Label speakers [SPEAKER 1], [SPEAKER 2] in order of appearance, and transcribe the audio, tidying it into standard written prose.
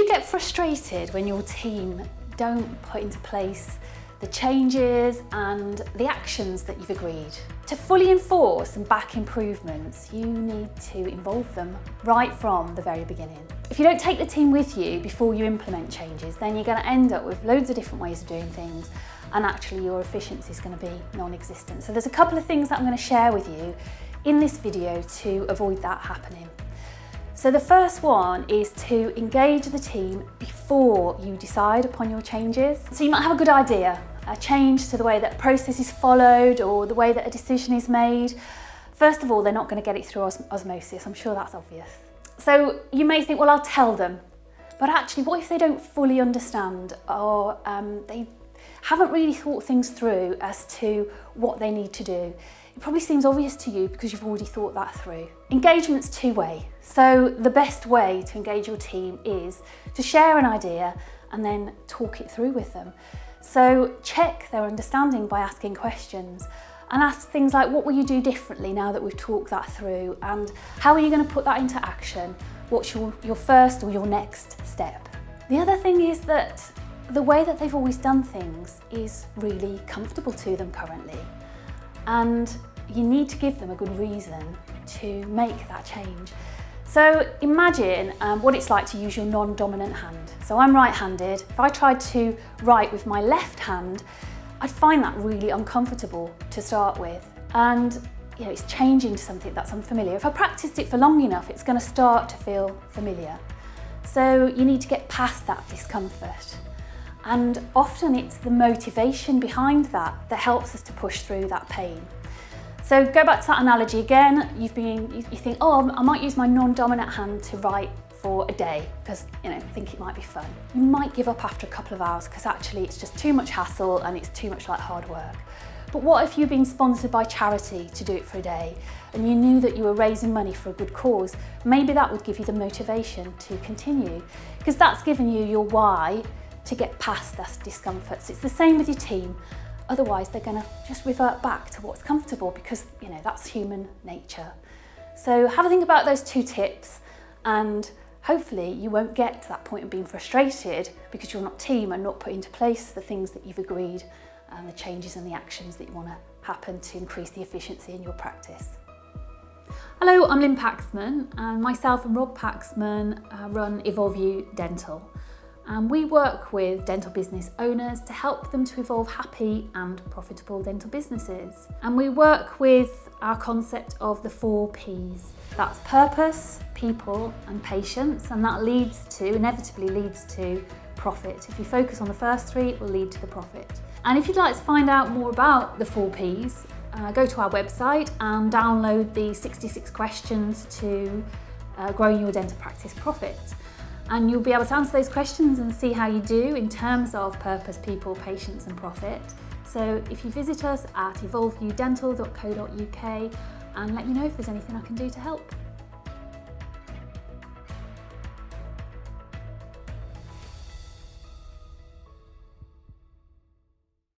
[SPEAKER 1] you get frustrated when your team don't put into place the changes and the actions that you've agreed? To fully enforce and back improvements, you need to involve them right from the very beginning. If you don't take the team with you before you implement changes, then you're going to end up with loads of different ways of doing things, and actually your efficiency is going to be non-existent. So there's a couple of things that I'm going to share with you in this video to avoid that happening. So the first one is to engage the team before you decide upon your changes. So you might have a good idea, a change to the way that a process is followed or the way that a decision is made. First of all, they're not going to get it through osmosis. I'm sure that's obvious. So you may think, well, I'll tell them. But actually, what if they don't fully understand, or they haven't really thought things through as to what they need to do? It probably seems obvious to you because you've already thought that through. Engagement's two-way. So the best way to engage your team is to share an idea and then talk it through with them. So check their understanding by asking questions and ask things like, what will you do differently now that we've talked that through, and how are you going to put that into action? What's your first or your next step? The other thing is that the way that they've always done things is really comfortable to them currently, and you need to give them a good reason to make that change. So imagine what it's like to use your non-dominant hand. So I'm right-handed. If I tried to write with my left hand, I'd find that really uncomfortable to start with. And it's changing to something that's unfamiliar. If I practiced it for long enough, it's going to start to feel familiar. So you need to get past that discomfort. And often it's the motivation behind that helps us to push through that pain. So go back to that analogy again. You think, oh, I might use my non-dominant hand to write for a day because I think it might be fun. You might give up after a couple of hours because actually it's just too much hassle and it's too much like hard work. But what if you've been sponsored by charity to do it for a day and you knew that you were raising money for a good cause? Maybe that would give you the motivation to continue, because that's given you your why to get past that discomfort. So it's the same with your team. Otherwise, they're going to just revert back to what's comfortable because, that's human nature. So have a think about those two tips, and hopefully you won't get to that point of being frustrated because you're not team and not put into place the things that you've agreed and the changes and the actions that you want to happen to increase the efficiency in your practice. Hello, I'm Lynn Paxman, and myself and Rob Paxman run Evolve You Dental. And we work with dental business owners to help them to evolve happy and profitable dental businesses. And we work with our concept of the 4 Ps. That's purpose, people, and patience, and that inevitably leads to profit. If you focus on the first 3, it will lead to the profit. And if you'd like to find out more about the 4 Ps, go to our website and download the 66 questions to growing your dental practice profit. And you'll be able to answer those questions and see how you do in terms of purpose, people, patience and profit. So if you visit us at evolveyoudental.co.uk and let me know if there's anything I can do to help.